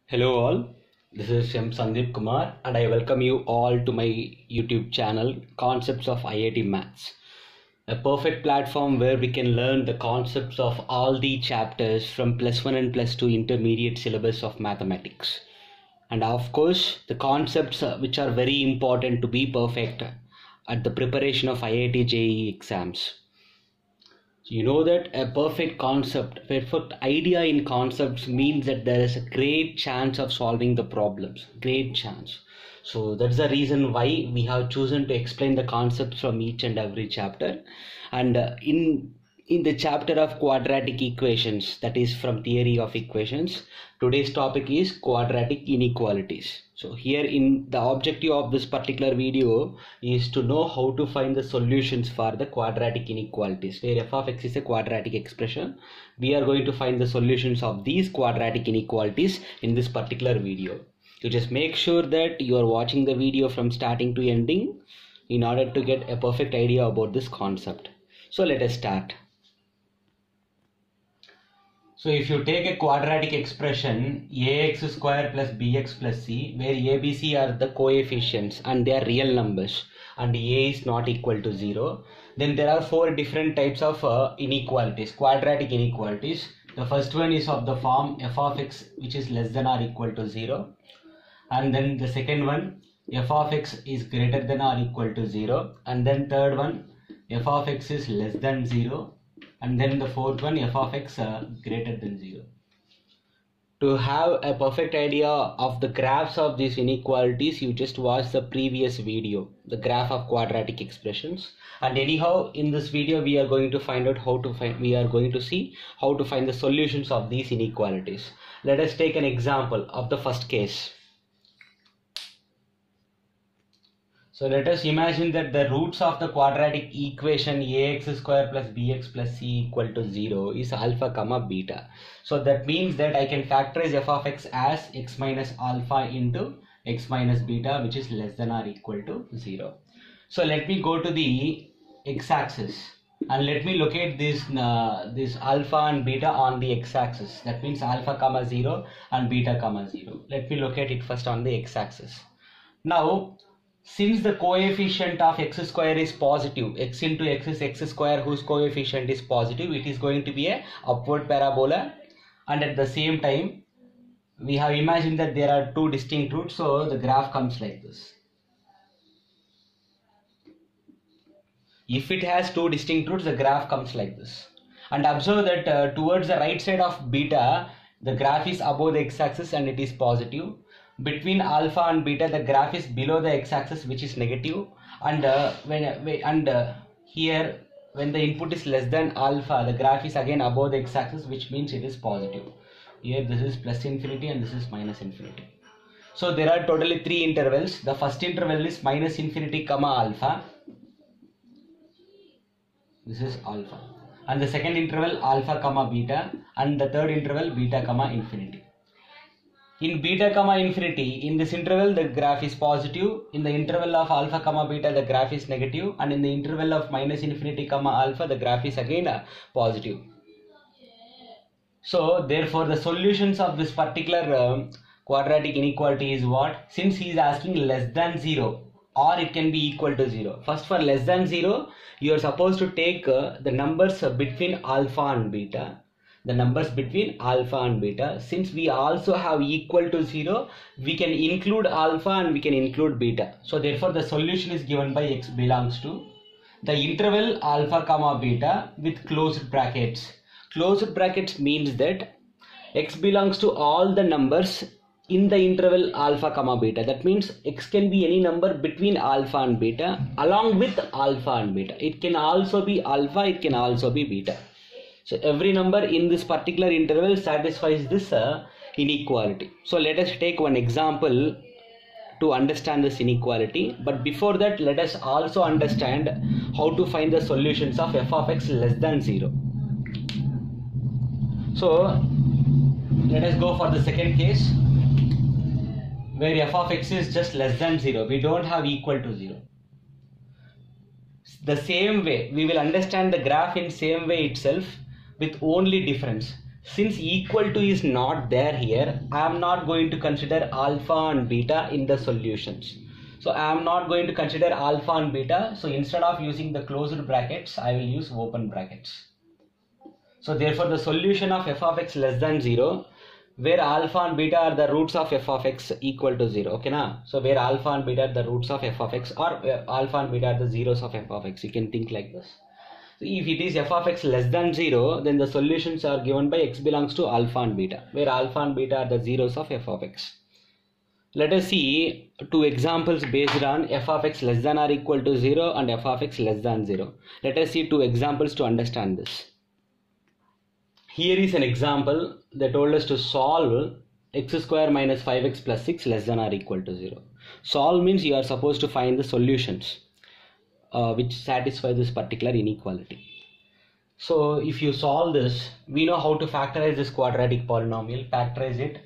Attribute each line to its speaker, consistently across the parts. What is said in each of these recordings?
Speaker 1: Hello all, this is M. Sandeep Kumar and I welcome you all to my YouTube channel Concepts of IIT Maths, a perfect platform where we can learn the concepts of all the chapters from +1 and +2 intermediate syllabus of mathematics. And of course, the concepts which are very important to be perfect at the preparation of IIT JEE exams. You know that a perfect idea in concepts means that there is a great chance of solving the problems, great chance. So that's the reason why we have chosen to explain the concepts from each and every chapter. And in the chapter of quadratic equations, that is from theory of equations, today's topic is quadratic inequalities. So here in the objective of this particular video is to know how to find the solutions for the quadratic inequalities, where f of x is a quadratic expression. We are going to find the solutions of these quadratic inequalities in this particular video. You just make sure that you are watching the video from starting to ending in order to get a perfect idea about this concept. So let us start. So if you take a quadratic expression ax square plus bx plus c, where a, b, c are the coefficients and they are real numbers and a is not equal to 0, then there are four different types of inequalities, quadratic inequalities. The first one is of the form f of x which is less than or equal to 0, and then the second one f of x is greater than or equal to 0, and then third one f of x is less than 0, and then the fourth one f of x greater than 0. To have a perfect idea of the graphs of these inequalities, you just watch the previous video, the graph of quadratic expressions. And anyhow, in this video we are going to find out we are going to see how to find the solutions of these inequalities. Let us take an example of the first case. So let us imagine that the roots of the quadratic equation ax square plus bx plus c equal to 0 is alpha comma beta. So that means that I can factorize f of x as x minus alpha into x minus beta, which is less than or equal to 0. So let me go to the x-axis and let me locate this alpha and beta on the x-axis. That means alpha comma 0 and beta comma 0. Let me locate it first on the x-axis. Now, since the coefficient of x square is positive, x into x is x square whose coefficient is positive, it is going to be a upward parabola, and at the same time we have imagined that there are two distinct roots, so the graph comes like this. If it has two distinct roots, the graph comes like this. And observe that towards the right side of beta, the graph is above the x-axis and it is positive. Between alpha and beta, the graph is below the x-axis, which is negative. And here, when the input is less than alpha, the graph is again above the x-axis, which means it is positive. Here this is plus infinity and this is minus infinity. So there are totally three intervals. The first interval is minus infinity comma alpha. This is alpha. And the second interval alpha comma beta, and the third interval beta comma infinity. In beta comma infinity, in this interval the graph is positive, in the interval of alpha comma beta the graph is negative, and in the interval of minus infinity comma alpha the graph is again positive. So therefore the solutions of this particular quadratic inequality is what? Since he is asking less than 0 or it can be equal to 0. First, for less than 0 you are supposed to take the numbers between alpha and beta. The numbers between alpha and beta. Since we also have equal to 0, we can include alpha and we can include beta. So therefore the solution is given by x belongs to the interval alpha comma beta with closed brackets. Closed brackets means that x belongs to all the numbers in the interval alpha comma beta. That means x can be any number between alpha and beta along with alpha and beta. It can also be alpha, it can also be beta. So every number in this particular interval satisfies this inequality. So let us take one example to understand this inequality. But before that, let us also understand how to find the solutions of f of x less than 0. So let us go for the second case, where f of x is just less than 0. We don't have equal to 0. The same way, we will understand the graph in same way itself with only difference. Since equal to is not there here, I am not going to consider alpha and beta in the solutions. So I am not going to consider alpha and beta. So instead of using the closed brackets, I will use open brackets. So therefore the solution of f of x less than 0, where alpha and beta are the roots of f of x equal to 0. Okay, na? So where alpha and beta are the roots of f of x, or alpha and beta are the zeros of f of x. You can think like this. So if it is f of x less than 0, then the solutions are given by x belongs to alpha and beta, where alpha and beta are the zeros of f of x. Let us see two examples based on f of x less than or equal to 0 and f of x less than 0. Let us see two examples to understand this. Here is an example. They told us to solve x square minus 5x plus 6 less than or equal to 0. Solve means you are supposed to find the solutions which satisfy this particular inequality. So if you solve this, we know how to factorize this quadratic polynomial. Factorize it.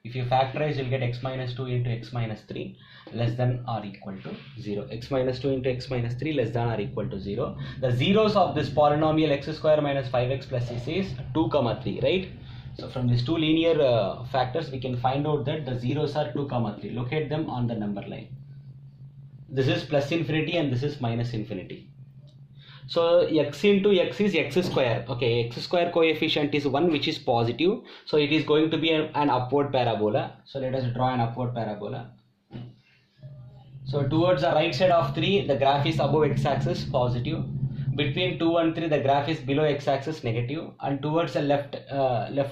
Speaker 1: If you factorize, you'll get x minus 2 into x minus 3 less than or equal to 0. X minus 2 into x minus 3 less than or equal to 0. The zeros of this polynomial x square minus 5x plus 6 is 2, 3, right? So from these two linear factors, we can find out that the zeros are 2, 3. Locate them on the number line. This is plus infinity and this is minus infinity. So x into x is x square. Okay, x square coefficient is 1, which is positive. So it is going to be an upward parabola. So let us draw an upward parabola. So towards the right side of 3, the graph is above x-axis, positive. Between 2 and 3, the graph is below x-axis, negative. And towards the left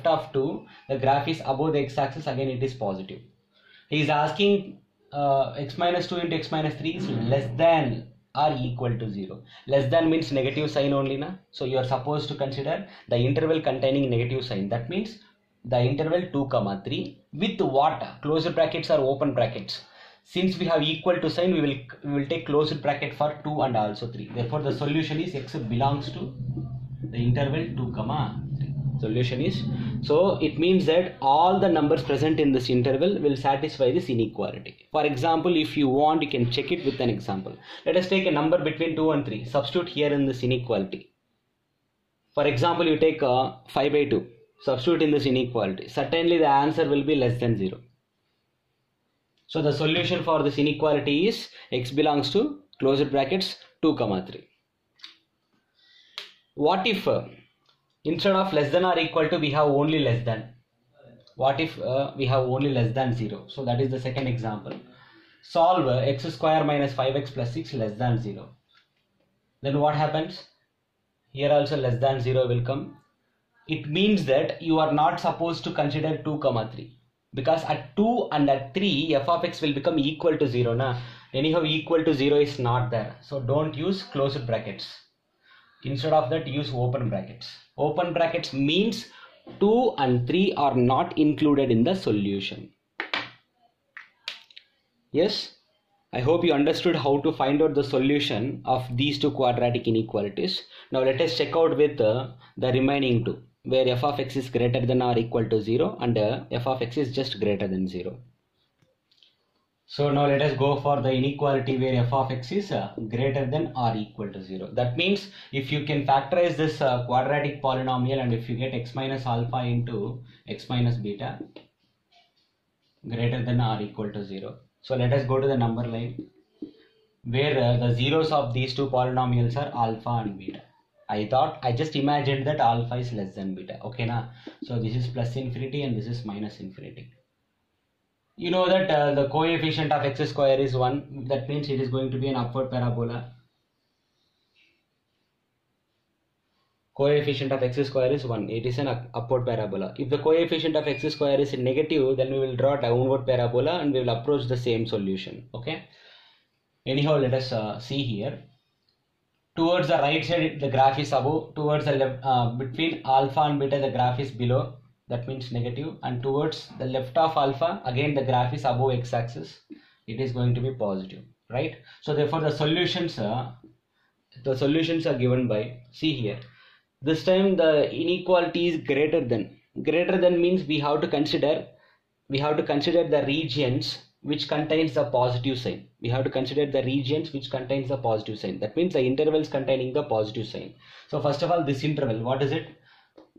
Speaker 1: of 2, the graph is above the x-axis, again it is positive. He is asking x minus 2 into x minus 3 is less than or equal to 0. Less than means negative sign only, na? So you are supposed to consider the interval containing negative sign. That means the interval 2, 3 with what? Closed brackets or open brackets. Since we have equal to sign, we will take closed bracket for 2 and also 3. Therefore the solution is x belongs to the interval 2, 3. Solution is, so it means that all the numbers present in this interval will satisfy this inequality. For example, if you want, you can check it with an example. Let us take a number between 2 and 3. Substitute here in this inequality. For example, you take 5 by 2. Substitute in this inequality. Certainly the answer will be less than 0. So the solution for this inequality is x belongs to closed brackets 2, 3. What if instead of less than or equal to, we have only less than? What if we have only less than 0? So that is the second example. Solve x square minus 5x plus 6 less than 0. Then what happens? Here also less than 0 will come. It means that you are not supposed to consider 2, 3. Because at 2 and at 3, f of x will become equal to 0. Na? Anyhow, equal to 0 is not there. So don't use closed brackets. Instead of that, use open brackets. Open brackets means 2 and 3 are not included in the solution. Yes, I hope you understood how to find out the solution of these two quadratic inequalities. Now let us check out with the remaining two, where f of x is greater than or equal to 0 and f of x is just greater than 0. So now let us go for the inequality where f of x is greater than or equal to 0. That means if you can factorize this quadratic polynomial, and if you get x minus alpha into x minus beta greater than or equal to 0. So let us go to the number line where the zeros of these two polynomials are alpha and beta. I just imagined that alpha is less than beta. Okay, na? So this is plus infinity and this is minus infinity. You know that the coefficient of x square is 1. That means it is going to be an upward parabola. Coefficient of x square is 1. It is an upward parabola. If the coefficient of x square is negative, then we will draw downward parabola and we will approach the same solution. Okay. Anyhow, let us see here. Towards the right side, the graph is above. Towards the left, between alpha and beta, the graph is below. That means negative. And towards the left of alpha, again the graph is above x-axis. It is going to be positive, right? So therefore the solutions are given by, see here. This time the inequality is greater than. Greater than means we have to consider the regions which contains the positive sign. We have to consider the regions which contains the positive sign. That means the intervals containing the positive sign. So first of all, this interval, what is it?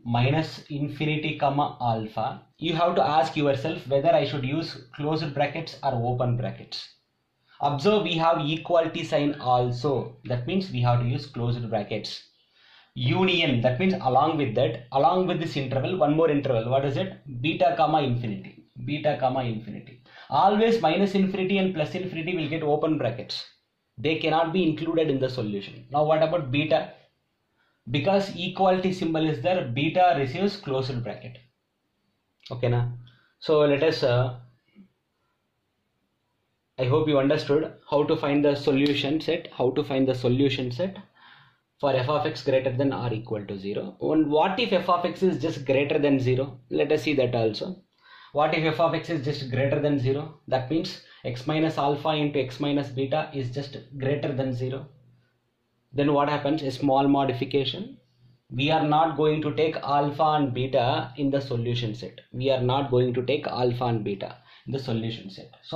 Speaker 1: minus infinity comma alpha, you have to ask yourself whether I should use closed brackets or open brackets. Observe, we have equality sign also. That means we have to use closed brackets. Union, that means along with that, along with this interval, one more interval. What is it? Beta comma infinity. Beta comma infinity. Always minus infinity and plus infinity will get open brackets. They cannot be included in the solution. Now what about beta? Because equality symbol is there, beta receives closed bracket. Okay na? So let us I hope you understood how to find the solution set, for f of x greater than or equal to 0. And what if f of x is just greater than 0? Let us see that also. What if f of x is just greater than 0? That means x minus alpha into x minus beta is just greater than 0. Then what happens? A small modification. We are not going to take alpha and beta in the solution set. So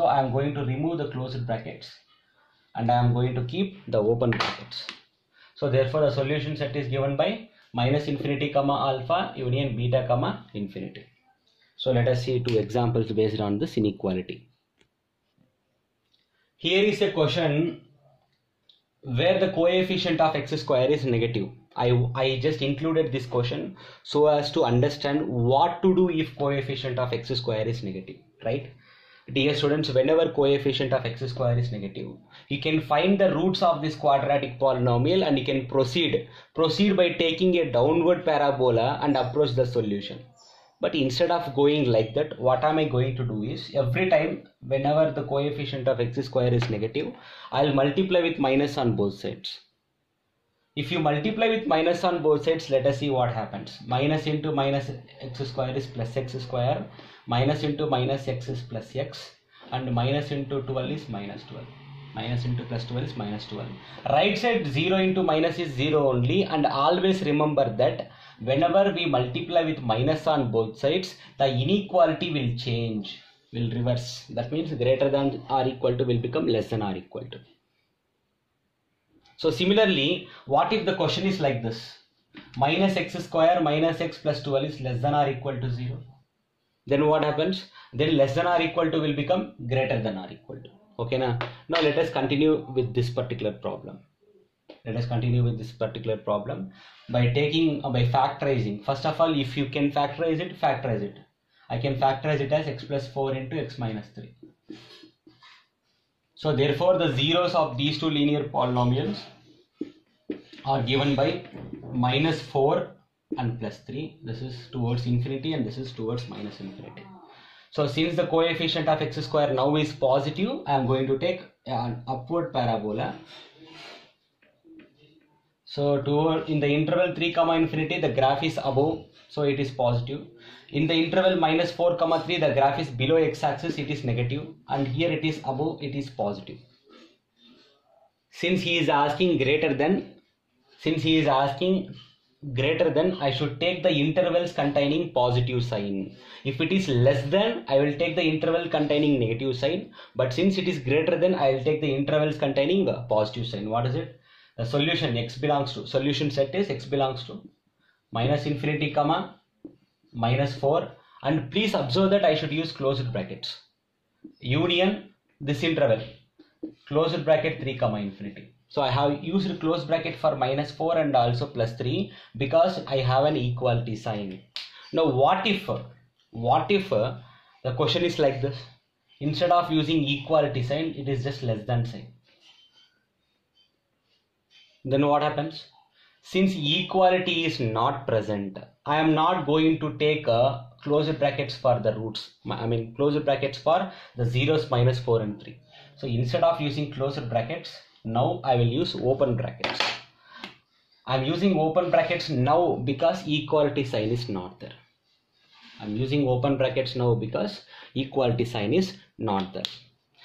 Speaker 1: I am going to remove the closed brackets and I am going to keep the open brackets. So therefore the solution set is given by minus infinity comma alpha union beta comma infinity. So let us see two examples based on this inequality. Here is a question where the coefficient of x square is negative. I just included this question so as to understand what to do if coefficient of x square is negative, right? Dear students, whenever coefficient of x square is negative, you can find the roots of this quadratic polynomial and you can proceed by taking a downward parabola and approach the solution. But instead of going like that, what am I going to do is, every time whenever the coefficient of x square is negative, I'll multiply with minus on both sides. If you multiply with minus on both sides, let us see what happens. Minus into minus x square is plus x square, minus into minus x is plus x, and minus into 12 is minus 12. Minus into plus 12 is minus 12. Right side 0 into minus is 0 only, and always remember that whenever we multiply with minus on both sides, the inequality will change, will reverse. That means greater than or equal to will become less than or equal to. So similarly, what if the question is like this? Minus x square minus x plus 12 is less than or equal to 0. Then what happens? Then less than or equal to will become greater than or equal to. Okay na? Now let us continue with this particular problem. By factorizing. First of all, if you can factorize it, factorize it. I can factorize it as x plus 4 into x minus 3. So therefore the zeros of these two linear polynomials are given by minus 4 and plus 3. This is towards infinity and this is towards minus infinity. So since the coefficient of x square now is positive, I am going to take an upward parabola. So in the interval 3 comma infinity, the graph is above, so it is positive. In the interval minus 4 comma 3, the graph is below x-axis, it is negative, and here it is above, it is positive. Since he is asking greater than, I should take the intervals containing positive sign. If it is less than, I will take the interval containing negative sign, but since it is greater than, I will take the intervals containing positive sign. What is it? The solution solution set is x belongs to minus infinity comma minus 4, and please observe that I should use closed brackets. Union this interval, closed bracket 3 comma infinity. So I have used closed bracket for minus 4 and also plus 3 because I have an equality sign. Now what if the question is like this? Instead of using equality sign, it is just less than sign. Then what happens? Since equality is not present, I am not going to take closed brackets for the roots. Closed brackets for the zeros minus 4 and 3. So instead of using closed brackets, now I will use open brackets. I am using open brackets now because equality sign is not there.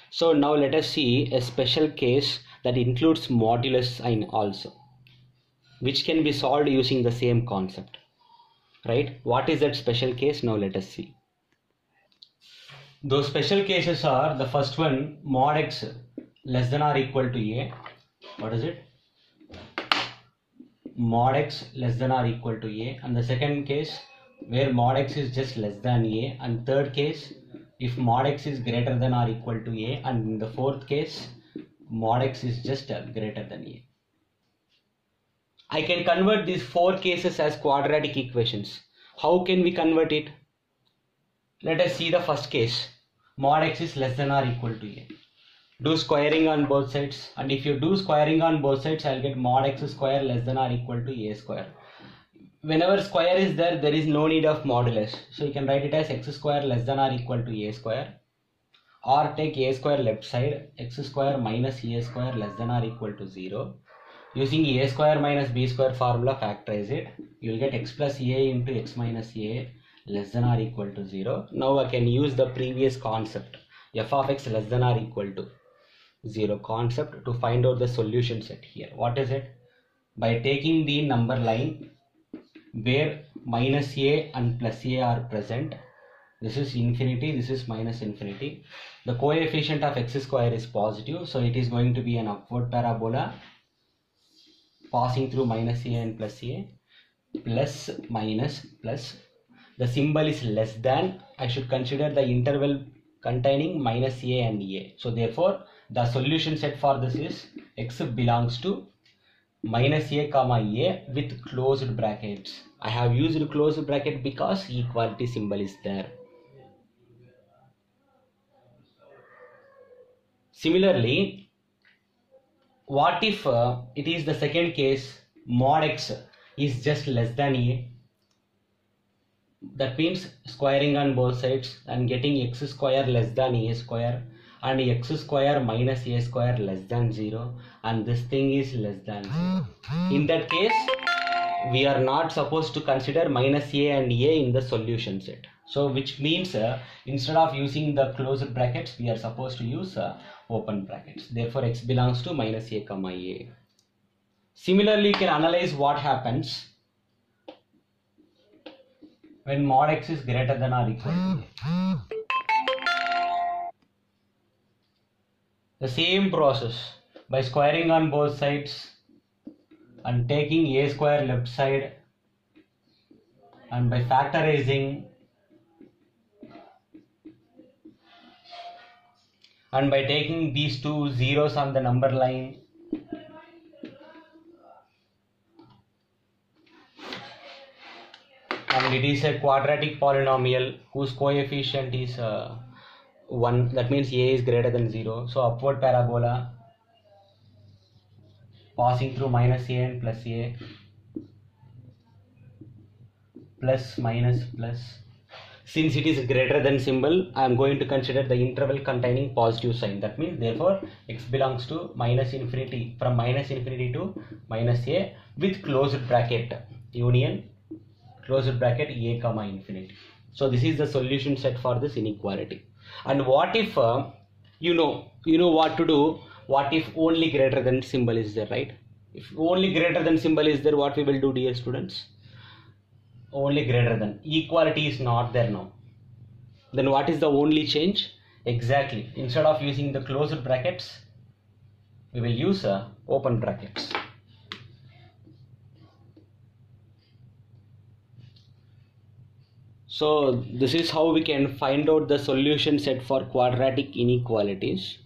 Speaker 1: So now let us see a special case that includes modulus sign also, which can be solved using the same concept, right? What is that special case? Now let us see. Those special cases are, the first one, mod x less than or equal to a. What is it? mod x less than or equal to a, and the second case where mod x is just less than a, and third case if mod x is greater than or equal to a, and in the fourth case mod x is just greater than a. I can convert these four cases as quadratic equations. How can we convert it? Let us see the first case. Mod x is less than or equal to a. Do squaring on both sides, and if you do squaring on both sides, I'll get mod x square less than or equal to a square. Whenever square is there, there is no need of modulus. So you can write it as x square less than or equal to a square. Or take a square left side, x square minus a square less than or equal to 0. Using a square minus b square formula, factorize it. You will get x plus a into x minus a less than or equal to 0. Now I can use the previous concept, f of x less than or equal to 0 concept, to find out the solution set here. What is it? By taking the number line where minus a and plus a are present, this is infinity, this is minus infinity. The coefficient of x square is positive, so it is going to be an upward parabola passing through minus a and plus a, plus minus plus. The symbol is less than. I should consider the interval containing minus a and a. So therefore the solution set for this is x belongs to minus a comma a with closed brackets. I have used closed bracket because equality symbol is there. Similarly, what if it is the second case, mod x is just less than a? That means squaring on both sides and getting x square less than a square and x square minus a square less than 0, and this thing is less than 0. In that case, we are not supposed to consider minus a and a in the solution set. So which means instead of using the closed brackets, we are supposed to use open brackets. Therefore x belongs to minus a comma a. Similarly, you can analyze what happens when mod x is greater than or equal to a. The same process, by squaring on both sides and taking a square left side, and by factorizing, and by taking these two zeros on the number line, and it is a quadratic polynomial whose coefficient is 1, that means a is greater than 0. So upward parabola passing through minus a and plus a, plus minus plus. Since it is greater than symbol, I am going to consider the interval containing positive sign. That means therefore x belongs to minus infinity, from minus infinity to minus a with closed bracket, union closed bracket a comma infinity. So this is the solution set for this inequality. And what if you know what to do? What if only greater than symbol is there, right? If only greater than symbol is there, what we will do, dear students? Only greater than. Equality is not there now. Then what is the only change? Exactly. Instead of using the closed brackets, we will use open brackets. So this is how we can find out the solution set for quadratic inequalities.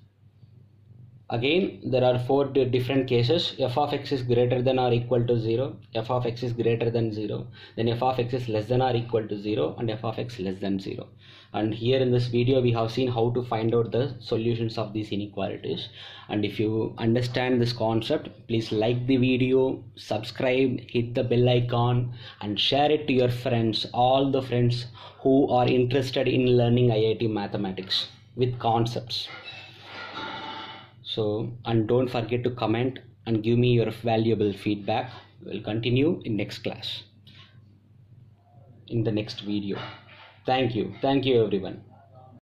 Speaker 1: Again, there are four different cases. F of x is greater than or equal to 0, f of x is greater than 0, then f of x is less than or equal to 0, and f of x less than 0. And here in this video we have seen how to find out the solutions of these inequalities. And if you understand this concept, please like the video, subscribe, hit the bell icon, and share it to your friends, all the friends who are interested in learning IIT mathematics with concepts. So, and don't forget to comment and give me your valuable feedback. We'll continue in next class, in the next video. Thank you everyone.